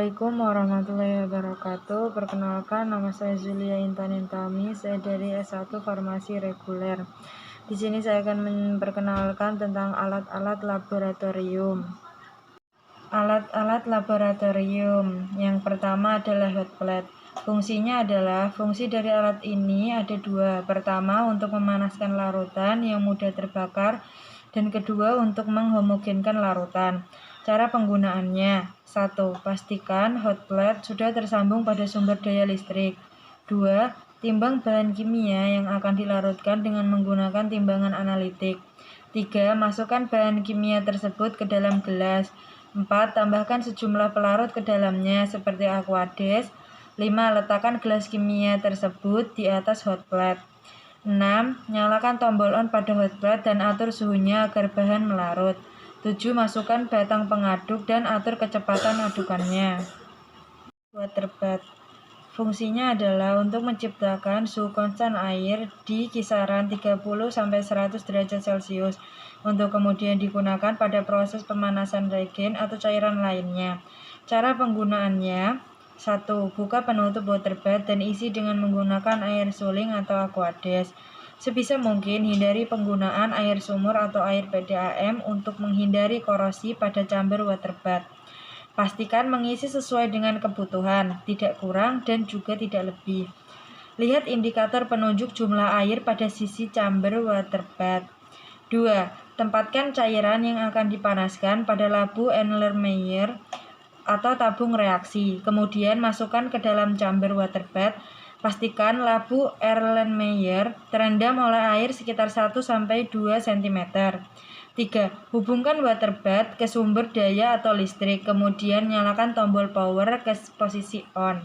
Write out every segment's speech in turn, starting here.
Assalamualaikum warahmatullahi wabarakatuh. Perkenalkan, nama saya Zulia Intan Intami. Saya dari S1 Farmasi Reguler. Di sini saya akan memperkenalkan tentang alat-alat laboratorium. Alat-alat laboratorium. Yang pertama adalah hot plate. Fungsinya adalah, fungsi dari alat ini ada dua. Pertama, untuk memanaskan larutan yang mudah terbakar, dan kedua, untuk menghomogenkan larutan. Cara penggunaannya: 1. Pastikan hot plate sudah tersambung pada sumber daya listrik. 2. Timbang bahan kimia yang akan dilarutkan dengan menggunakan timbangan analitik. 3. Masukkan bahan kimia tersebut ke dalam gelas. 4. Tambahkan sejumlah pelarut ke dalamnya seperti aquades. 5. Letakkan gelas kimia tersebut di atas hot plate. 6. Nyalakan tombol on pada hot plate dan atur suhunya agar bahan melarut. 7. Masukkan batang pengaduk dan atur kecepatan adukannya. Water bath. Fungsinya adalah untuk menciptakan suhu konstan air di kisaran 30-100 derajat Celcius untuk kemudian digunakan pada proses pemanasan reagen atau cairan lainnya. Cara penggunaannya: 1. Buka penutup water bath dan isi dengan menggunakan air suling atau aquades. Sebisa mungkin hindari penggunaan air sumur atau air PDAM untuk menghindari korosi pada chamber water bath. Pastikan mengisi sesuai dengan kebutuhan, tidak kurang dan juga tidak lebih. Lihat indikator penunjuk jumlah air pada sisi chamber water bath. 2. Tempatkan cairan yang akan dipanaskan pada labu Erlenmeyer atau tabung reaksi. Kemudian masukkan ke dalam chamber water bath. Pastikan labu Erlenmeyer terendam oleh air sekitar 1-2 cm. 3. Hubungkan water bath ke sumber daya atau listrik, kemudian nyalakan tombol power ke posisi on.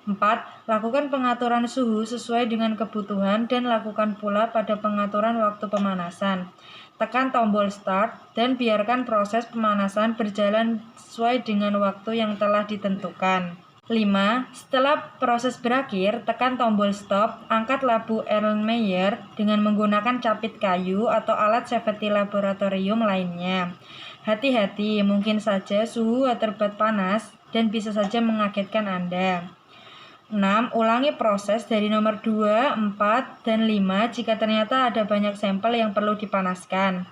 4. Lakukan pengaturan suhu sesuai dengan kebutuhan dan lakukan pula pada pengaturan waktu pemanasan. Tekan tombol start dan biarkan proses pemanasan berjalan sesuai dengan waktu yang telah ditentukan. 5. Setelah proses berakhir, tekan tombol stop, angkat labu Erlenmeyer dengan menggunakan capit kayu atau alat safety laboratorium lainnya. Hati-hati, mungkin saja suhu water bath panas dan bisa saja mengagetkan Anda. 6. Ulangi proses dari nomor 2, 4, dan 5 jika ternyata ada banyak sampel yang perlu dipanaskan.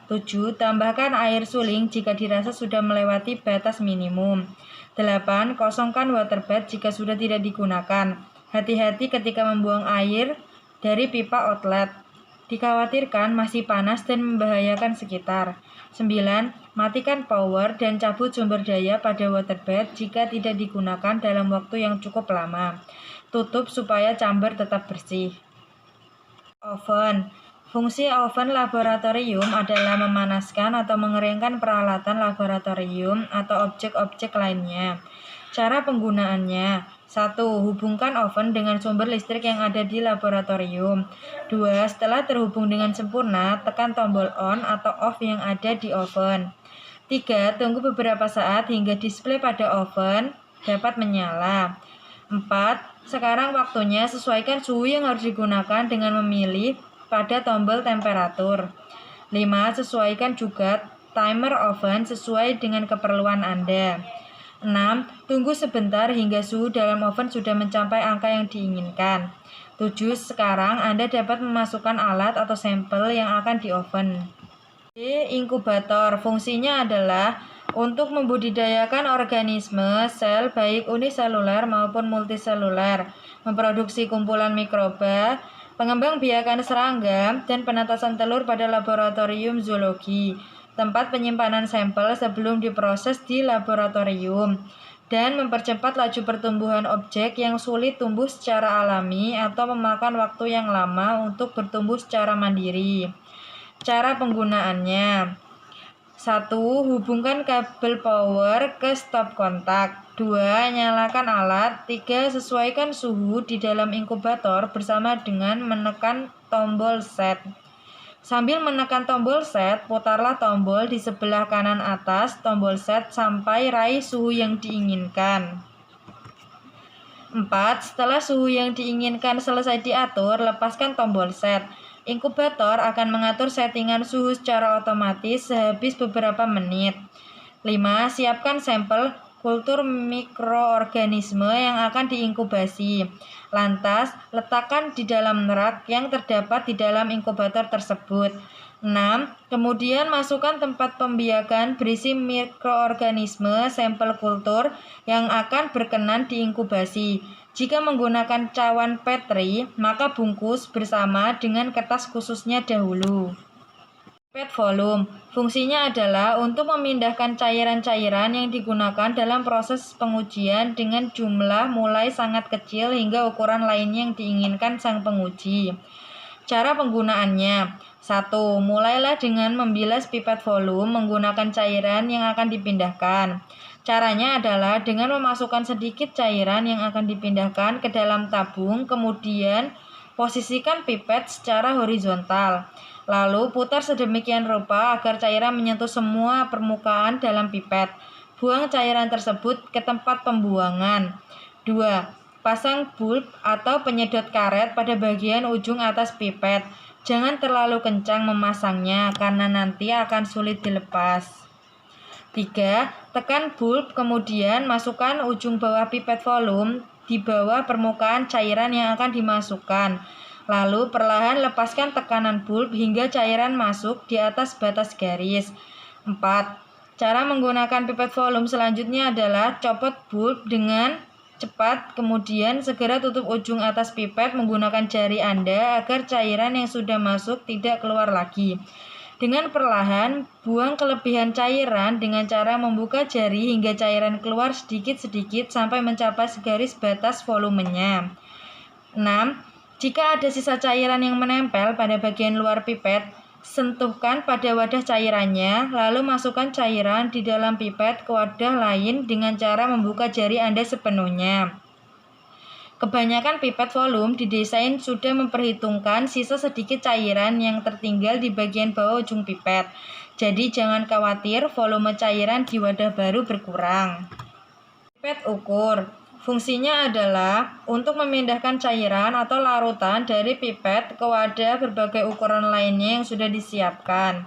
7. Tambahkan air suling jika dirasa sudah melewati batas minimum. 8. Kosongkan water bath jika sudah tidak digunakan. Hati-hati ketika membuang air dari pipa outlet. Dikhawatirkan masih panas dan membahayakan sekitar. 9. Matikan power dan cabut sumber daya pada water bath jika tidak digunakan dalam waktu yang cukup lama. Tutup supaya chamber tetap bersih. Oven. Fungsi oven laboratorium adalah memanaskan atau mengeringkan peralatan laboratorium atau objek-objek lainnya. Cara penggunaannya: 1. Hubungkan oven dengan sumber listrik yang ada di laboratorium. 2. Setelah terhubung dengan sempurna, tekan tombol on atau off yang ada di oven. 3. Tunggu beberapa saat hingga display pada oven dapat menyala. 4. Sekarang waktunya sesuaikan suhu yang harus digunakan dengan memilih pada tombol temperatur. 5. Sesuaikan juga timer oven sesuai dengan keperluan Anda. 6. Tunggu sebentar hingga suhu dalam oven sudah mencapai angka yang diinginkan. 7. Sekarang Anda dapat memasukkan alat atau sampel yang akan di oven. D. Inkubator. Fungsinya adalah untuk membudidayakan organisme sel baik uniseluler maupun multiseluler, memproduksi kumpulan mikroba, pengembangbiakan serangga, dan penetasan telur pada laboratorium zoologi, tempat penyimpanan sampel sebelum diproses di laboratorium, dan mempercepat laju pertumbuhan objek yang sulit tumbuh secara alami atau memakan waktu yang lama untuk bertumbuh secara mandiri. Cara penggunaannya: 1. Hubungkan kabel power ke stop kontak. 2. Nyalakan alat. 3. Sesuaikan suhu di dalam inkubator bersama dengan menekan tombol set. Sambil menekan tombol set, putarlah tombol di sebelah kanan atas tombol set sampai raih suhu yang diinginkan. 4. Setelah suhu yang diinginkan selesai diatur, lepaskan tombol set. Inkubator akan mengatur settingan suhu secara otomatis sehabis beberapa menit. 5. Siapkan sampel kultur mikroorganisme yang akan diinkubasi. Lantas, letakkan di dalam rak yang terdapat di dalam inkubator tersebut. 6. Kemudian masukkan tempat pembiakan berisi mikroorganisme sampel kultur yang akan berkenan diinkubasi. Jika menggunakan cawan Petri, maka bungkus bersama dengan kertas khususnya dahulu. Pipet volume. Fungsinya adalah untuk memindahkan cairan-cairan yang digunakan dalam proses pengujian dengan jumlah mulai sangat kecil hingga ukuran lainnya yang diinginkan sang penguji. Cara penggunaannya. 1. Mulailah dengan membilas pipet volume menggunakan cairan yang akan dipindahkan. Caranya adalah dengan memasukkan sedikit cairan yang akan dipindahkan ke dalam tabung, kemudian posisikan pipet secara horizontal. Lalu putar sedemikian rupa agar cairan menyentuh semua permukaan dalam pipet. Buang cairan tersebut ke tempat pembuangan. 2. Pasang bulb atau penyedot karet pada bagian ujung atas pipet. Jangan terlalu kencang memasangnya karena nanti akan sulit dilepas. 3. Tekan bulb, kemudian masukkan ujung bawah pipet volume di bawah permukaan cairan yang akan dimasukkan. Lalu perlahan lepaskan tekanan bulb hingga cairan masuk di atas batas garis. 4. Cara menggunakan pipet volume selanjutnya adalah copot bulb dengan cepat, kemudian segera tutup ujung atas pipet menggunakan jari Anda agar cairan yang sudah masuk tidak keluar lagi. Dengan perlahan, buang kelebihan cairan dengan cara membuka jari hingga cairan keluar sedikit-sedikit sampai mencapai segaris batas volumenya. 6. Jika ada sisa cairan yang menempel pada bagian luar pipet, sentuhkan pada wadah cairannya, lalu masukkan cairan di dalam pipet ke wadah lain dengan cara membuka jari Anda sepenuhnya. Kebanyakan pipet volume didesain sudah memperhitungkan sisa sedikit cairan yang tertinggal di bagian bawah ujung pipet. Jadi jangan khawatir volume cairan di wadah baru berkurang. Pipet ukur. Fungsinya adalah untuk memindahkan cairan atau larutan dari pipet ke wadah berbagai ukuran lainnya yang sudah disiapkan.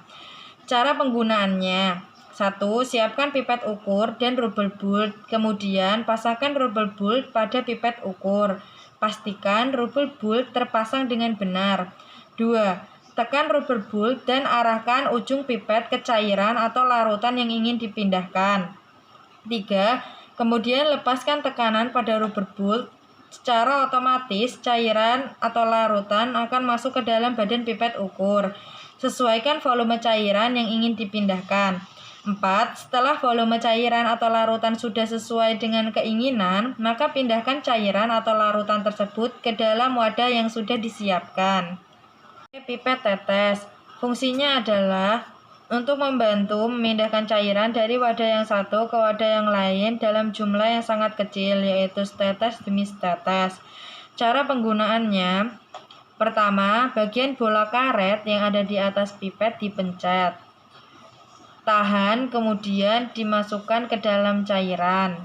Cara penggunaannya. 1. Siapkan pipet ukur dan rubber bulb. Kemudian pasangkan rubber bulb pada pipet ukur. Pastikan rubber bulb terpasang dengan benar. 2. Tekan rubber bulb dan arahkan ujung pipet ke cairan atau larutan yang ingin dipindahkan. 3. Kemudian lepaskan tekanan pada rubber bulb. Secara otomatis, cairan atau larutan akan masuk ke dalam badan pipet ukur. Sesuaikan volume cairan yang ingin dipindahkan. 4. Setelah volume cairan atau larutan sudah sesuai dengan keinginan, maka pindahkan cairan atau larutan tersebut ke dalam wadah yang sudah disiapkan. Pipet tetes. Fungsinya adalah untuk membantu memindahkan cairan dari wadah yang satu ke wadah yang lain dalam jumlah yang sangat kecil, yaitu setetes demi setetes. Cara penggunaannya. Pertama, bagian bola karet yang ada di atas pipet dipencet. Tahan, kemudian dimasukkan ke dalam cairan.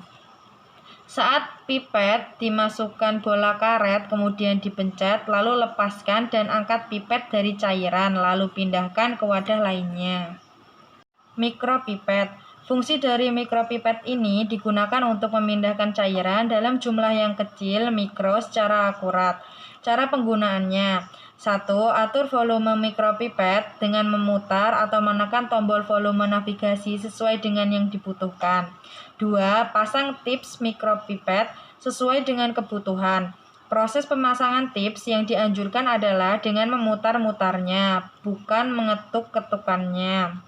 Saat pipet dimasukkan bola karet, kemudian dipencet, lalu lepaskan dan angkat pipet dari cairan, lalu pindahkan ke wadah lainnya. Mikropipet. Fungsi dari mikropipet ini digunakan untuk memindahkan cairan dalam jumlah yang kecil, mikro, secara akurat. Cara penggunaannya. 1. Atur volume mikropipet dengan memutar atau menekan tombol volume navigasi sesuai dengan yang dibutuhkan. 2. Pasang tips mikropipet sesuai dengan kebutuhan. Proses pemasangan tips yang dianjurkan adalah dengan memutar-mutarnya, bukan mengetuk-ketukannya.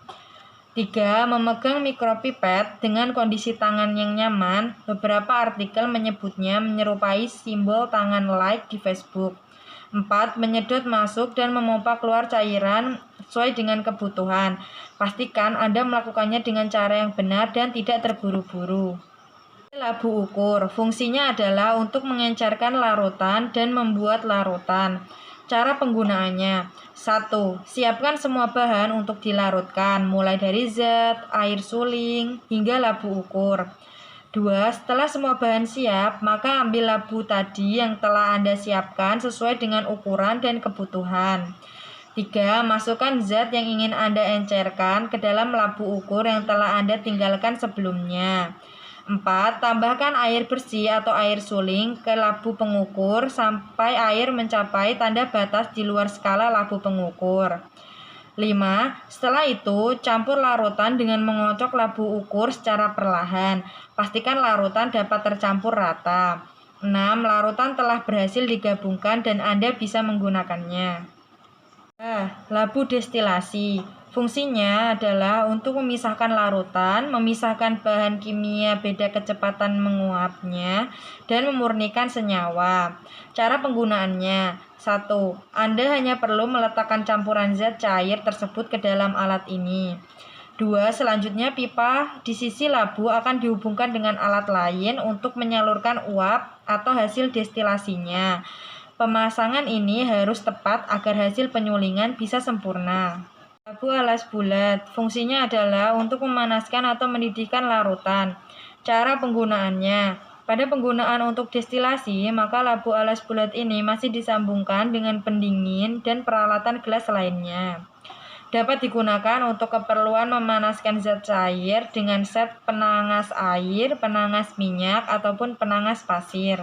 3. Memegang mikropipet dengan kondisi tangan yang nyaman. Beberapa artikel menyebutnya menyerupai simbol tangan like di Facebook. 4. Menyedot masuk dan memompa keluar cairan sesuai dengan kebutuhan. Pastikan Anda melakukannya dengan cara yang benar dan tidak terburu-buru. Labu ukur. Fungsinya adalah untuk mengencerkan larutan dan membuat larutan. Cara penggunaannya. 1. Siapkan semua bahan untuk dilarutkan, mulai dari zat, air suling, hingga labu ukur. 2. Setelah semua bahan siap, maka ambil labu tadi yang telah Anda siapkan sesuai dengan ukuran dan kebutuhan. 3. Masukkan zat yang ingin Anda encerkan ke dalam labu ukur yang telah Anda tinggalkan sebelumnya. 4. Tambahkan air bersih atau air suling ke labu pengukur sampai air mencapai tanda batas di luar skala labu pengukur. 5. Setelah itu, campur larutan dengan mengocok labu ukur secara perlahan. Pastikan larutan dapat tercampur rata. 6. Larutan telah berhasil digabungkan dan Anda bisa menggunakannya. Labu destilasi. Fungsinya adalah untuk memisahkan larutan, memisahkan bahan kimia beda kecepatan menguapnya, dan memurnikan senyawa. Cara penggunaannya: 1. Anda hanya perlu meletakkan campuran zat cair tersebut ke dalam alat ini. 2. Selanjutnya pipa di sisi labu akan dihubungkan dengan alat lain untuk menyalurkan uap atau hasil destilasinya. Pemasangan ini harus tepat agar hasil penyulingan bisa sempurna. Labu alas bulat. Fungsinya adalah untuk memanaskan atau mendidihkan larutan. Cara penggunaannya: pada penggunaan untuk destilasi, maka labu alas bulat ini masih disambungkan dengan pendingin dan peralatan gelas lainnya. Dapat digunakan untuk keperluan memanaskan zat cair dengan set penangas air, penangas minyak, ataupun penangas pasir.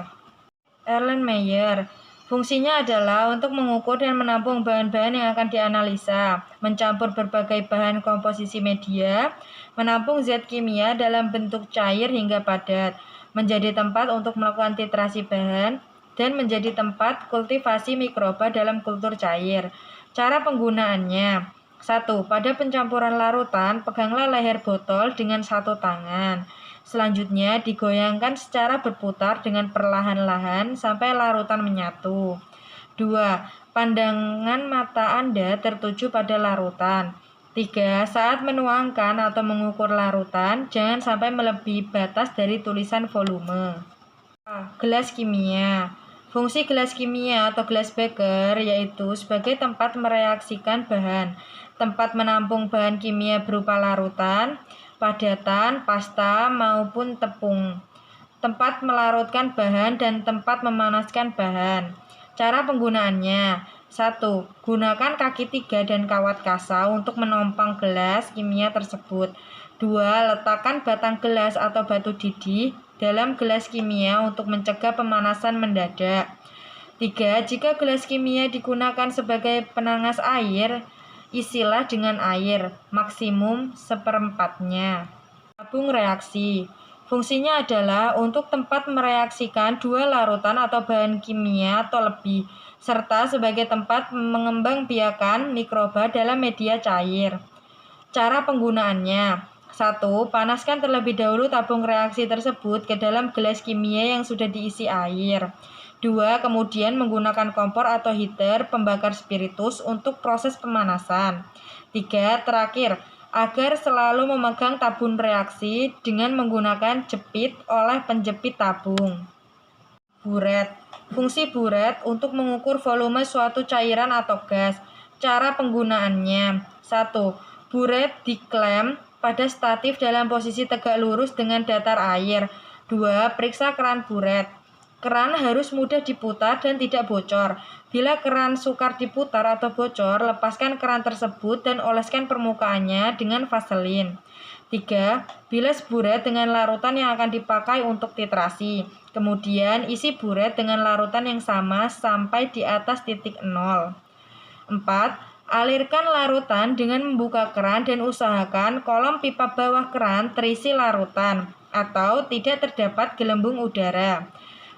Erlenmeyer. Fungsinya adalah untuk mengukur dan menampung bahan-bahan yang akan dianalisa, mencampur berbagai bahan komposisi media, menampung zat kimia dalam bentuk cair hingga padat, menjadi tempat untuk melakukan titrasi bahan, dan menjadi tempat kultivasi mikroba dalam kultur cair. Cara penggunaannya: 1. Pada pencampuran larutan, peganglah leher botol dengan satu tangan. Selanjutnya, digoyangkan secara berputar dengan perlahan-lahan sampai larutan menyatu. 2. Pandangan mata Anda tertuju pada larutan. 3. Saat menuangkan atau mengukur larutan, jangan sampai melebihi batas dari tulisan volume. Gelas kimia. Fungsi gelas kimia atau gelas beker yaitu sebagai tempat mereaksikan bahan, tempat menampung bahan kimia berupa larutan, padatan, pasta, maupun tepung, tempat melarutkan bahan, dan tempat memanaskan bahan. Cara penggunaannya: 1. Gunakan kaki 3 dan kawat kasa untuk menompang gelas kimia tersebut. 2. Letakkan batang gelas atau batu didih dalam gelas kimia untuk mencegah pemanasan mendadak. 3. Jika gelas kimia digunakan sebagai penangas air, isilah dengan air, maksimum seperempatnya. Tabung reaksi. Fungsinya adalah untuk tempat mereaksikan dua larutan atau bahan kimia atau lebih, serta sebagai tempat mengembangbiakan mikroba dalam media cair. Cara penggunaannya: 1. Panaskan terlebih dahulu tabung reaksi tersebut ke dalam gelas kimia yang sudah diisi air. 2. Kemudian menggunakan kompor atau heater pembakar spiritus untuk proses pemanasan. 3. Terakhir, agar selalu memegang tabung reaksi dengan menggunakan jepit oleh penjepit tabung. Buret. Fungsi buret untuk mengukur volume suatu cairan atau gas. Cara penggunaannya: 1. Buret diklem pada statif dalam posisi tegak lurus dengan datar air. 2. Periksa keran buret. Keran harus mudah diputar dan tidak bocor. Bila keran sukar diputar atau bocor, lepaskan keran tersebut dan oleskan permukaannya dengan vaselin. 3. Bilas buret dengan larutan yang akan dipakai untuk titrasi. Kemudian isi buret dengan larutan yang sama sampai di atas titik 0. 4. Alirkan larutan dengan membuka keran dan usahakan kolom pipa bawah keran terisi larutan atau tidak terdapat gelembung udara.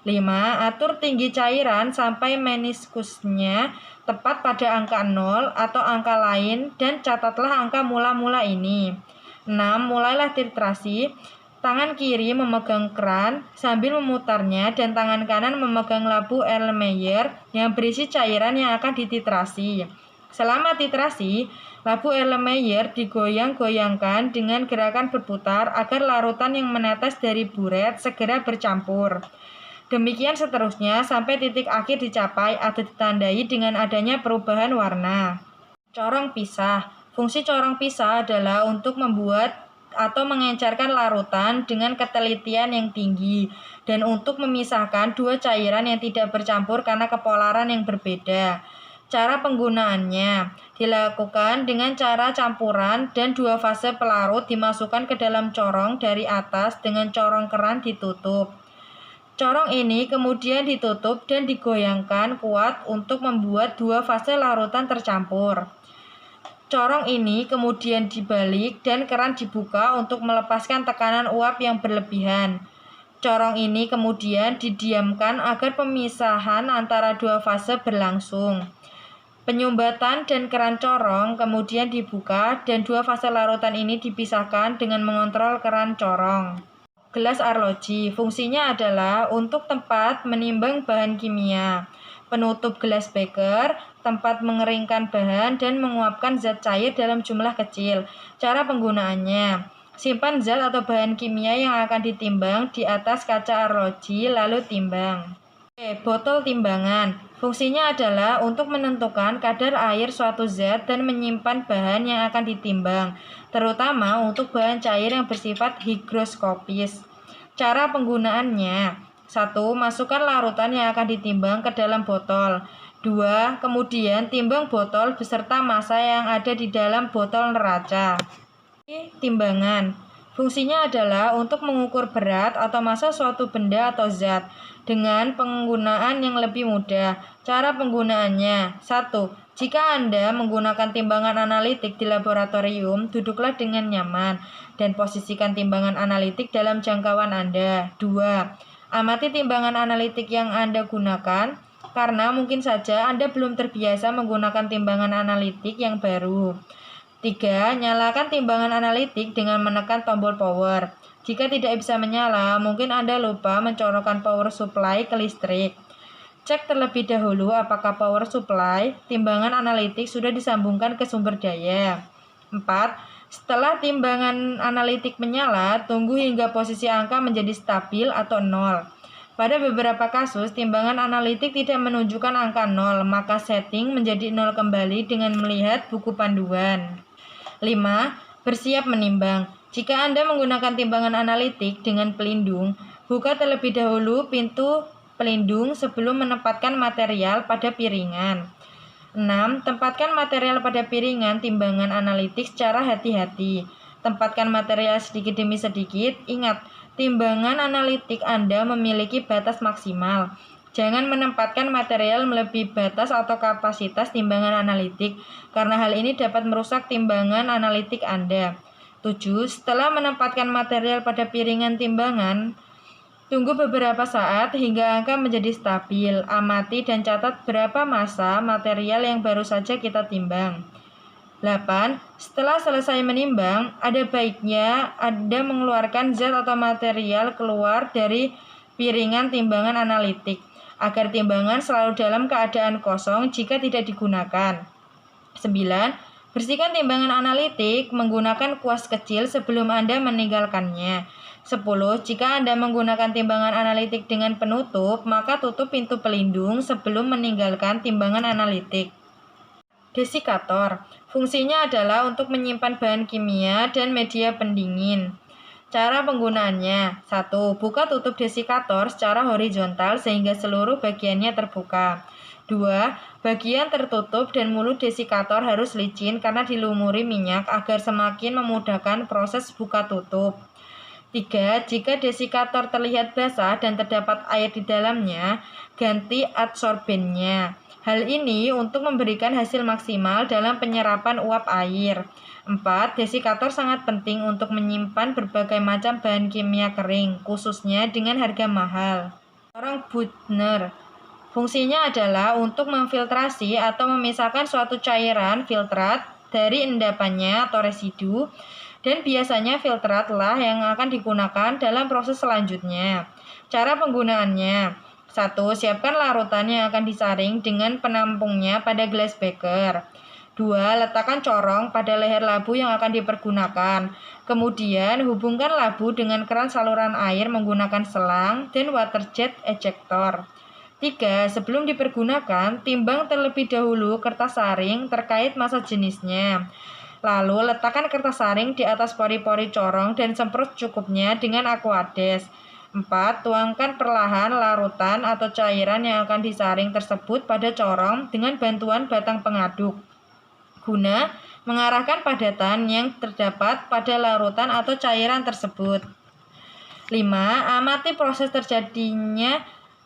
5. Atur tinggi cairan sampai meniskusnya tepat pada angka 0 atau angka lain dan catatlah angka mula-mula ini. 6. Mulailah titrasi. Tangan kiri memegang keran sambil memutarnya dan tangan kanan memegang labu Erlenmeyer yang berisi cairan yang akan dititrasi. Selama titrasi, labu Erlenmeyer digoyang-goyangkan dengan gerakan berputar agar larutan yang menetes dari buret segera bercampur. Demikian seterusnya sampai titik akhir dicapai atau ditandai dengan adanya perubahan warna. Corong pisah. Fungsi corong pisah adalah untuk membuat atau mengencerkan larutan dengan ketelitian yang tinggi dan untuk memisahkan dua cairan yang tidak bercampur karena kepolaran yang berbeda. Cara penggunaannya dilakukan dengan cara campuran dan 2 fase pelarut dimasukkan ke dalam corong dari atas dengan corong keran ditutup. Corong ini kemudian ditutup dan digoyangkan kuat untuk membuat 2 fase larutan tercampur. Corong ini kemudian dibalik dan keran dibuka untuk melepaskan tekanan uap yang berlebihan. Corong ini kemudian didiamkan agar pemisahan antara 2 fase berlangsung. Penyumbatan dan keran corong kemudian dibuka dan 2 fase larutan ini dipisahkan dengan mengontrol keran corong. Gelas arloji fungsinya adalah untuk tempat menimbang bahan kimia, penutup gelas beker, tempat mengeringkan bahan dan menguapkan zat cair dalam jumlah kecil. Cara penggunaannya: simpan zat atau bahan kimia yang akan ditimbang di atas kaca arloji lalu timbang. Botol timbangan fungsinya adalah untuk menentukan kadar air suatu zat dan menyimpan bahan yang akan ditimbang, terutama untuk bahan cair yang bersifat higroskopis. Cara penggunaannya: 1. Masukkan larutan yang akan ditimbang ke dalam botol. 2. Kemudian timbang botol beserta massa yang ada di dalam botol neraca. Timbangan fungsinya adalah untuk mengukur berat atau massa suatu benda atau zat dengan penggunaan yang lebih mudah. Cara penggunaannya: 1. Jika Anda menggunakan timbangan analitik di laboratorium, duduklah dengan nyaman dan posisikan timbangan analitik dalam jangkauan Anda. 2. Amati timbangan analitik yang Anda gunakan, karena mungkin saja Anda belum terbiasa menggunakan timbangan analitik yang baru. 3. Nyalakan timbangan analitik dengan menekan tombol power. Jika tidak bisa menyala, mungkin Anda lupa mencolokkan power supply ke listrik. Cek terlebih dahulu apakah power supply timbangan analitik sudah disambungkan ke sumber daya. 4. Setelah timbangan analitik menyala, tunggu hingga posisi angka menjadi stabil atau 0. Pada beberapa kasus, timbangan analitik tidak menunjukkan angka 0, maka setting menjadi 0 kembali dengan melihat buku panduan. 5. Bersiap menimbang. Jika Anda menggunakan timbangan analitik dengan pelindung, buka terlebih dahulu pintu pelindung sebelum menempatkan material pada piringan. 6. Tempatkan material pada piringan timbangan analitik secara hati-hati. Tempatkan material sedikit demi sedikit. Ingat, timbangan analitik Anda memiliki batas maksimal. Jangan menempatkan material melebihi batas atau kapasitas timbangan analitik, karena hal ini dapat merusak timbangan analitik Anda. 7. Setelah menempatkan material pada piringan timbangan, tunggu beberapa saat hingga angka menjadi stabil. Amati dan catat berapa massa material yang baru saja kita timbang. 8. Setelah selesai menimbang, ada baiknya Anda mengeluarkan zat atau material keluar dari piringan timbangan analitik, agar timbangan selalu dalam keadaan kosong jika tidak digunakan. 9. Bersihkan timbangan analitik menggunakan kuas kecil sebelum Anda meninggalkannya. 10. Jika Anda menggunakan timbangan analitik dengan penutup, maka tutup pintu pelindung sebelum meninggalkan timbangan analitik. Desikator fungsinya adalah untuk menyimpan bahan kimia dan media pendingin. Cara penggunaannya: 1. Buka tutup desikator secara horizontal sehingga seluruh bagiannya terbuka. 2. Bagian tertutup dan mulut desikator harus licin karena dilumuri minyak agar semakin memudahkan proses buka tutup. 3. Jika desikator terlihat basah dan terdapat air di dalamnya, ganti adsorbennya. Hal ini untuk memberikan hasil maksimal dalam penyerapan uap air. 4. Desikator sangat penting untuk menyimpan berbagai macam bahan kimia kering, khususnya dengan harga mahal. Corong Büttner fungsinya adalah untuk memfiltrasi atau memisahkan suatu cairan filtrat dari endapannya atau residu, dan biasanya filtratlah yang akan digunakan dalam proses selanjutnya. Cara penggunaannya: 1. Siapkan larutan yang akan disaring dengan penampungnya pada gelas beker. 2. Letakkan corong pada leher labu yang akan dipergunakan. Kemudian hubungkan labu dengan keran saluran air menggunakan selang dan water jet ejector. 3. Sebelum dipergunakan, timbang terlebih dahulu kertas saring terkait massa jenisnya. Lalu letakkan kertas saring di atas pori-pori corong dan semprot cukupnya dengan aquades. 4. Tuangkan perlahan larutan atau cairan yang akan disaring tersebut pada corong dengan bantuan batang pengaduk, guna mengarahkan padatan yang terdapat pada larutan atau cairan tersebut. 5. Amati proses terjadinya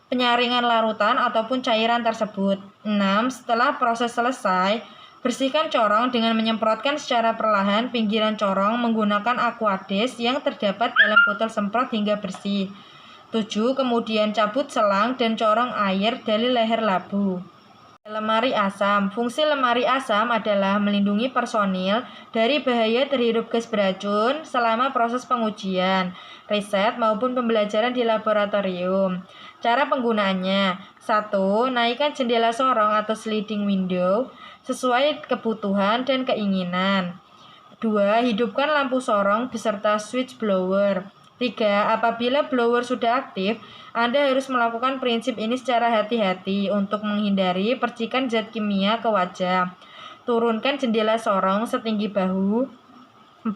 penyaringan larutan ataupun cairan tersebut. 6. Setelah proses selesai, bersihkan corong dengan menyemprotkan secara perlahan pinggiran corong menggunakan aquades yang terdapat dalam botol semprot hingga bersih. 7. Kemudian cabut selang dan corong air dari leher labu. Lemari asam. Fungsi lemari asam adalah melindungi personil dari bahaya terhirup gas beracun selama proses pengujian, riset maupun pembelajaran di laboratorium. Cara penggunaannya: 1. Naikkan jendela sorong atau sliding window sesuai kebutuhan dan keinginan. 2. Hidupkan lampu sorong beserta switch blower. 3. Apabila blower sudah aktif, Anda harus melakukan prinsip ini secara hati-hati untuk menghindari percikan zat kimia ke wajah. Turunkan jendela sorong setinggi bahu. 4.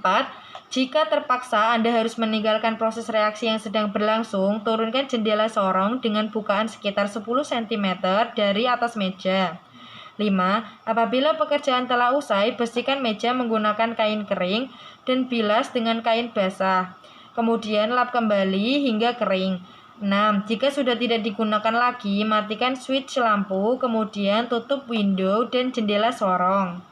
Jika terpaksa Anda harus meninggalkan proses reaksi yang sedang berlangsung, turunkan jendela sorong dengan bukaan sekitar 10 cm dari atas meja. 5. Apabila pekerjaan telah usai, bersihkan meja menggunakan kain kering dan bilas dengan kain basah. Kemudian lap kembali hingga kering. 6. Jika sudah tidak digunakan lagi, matikan switch lampu, kemudian tutup window dan jendela sorong.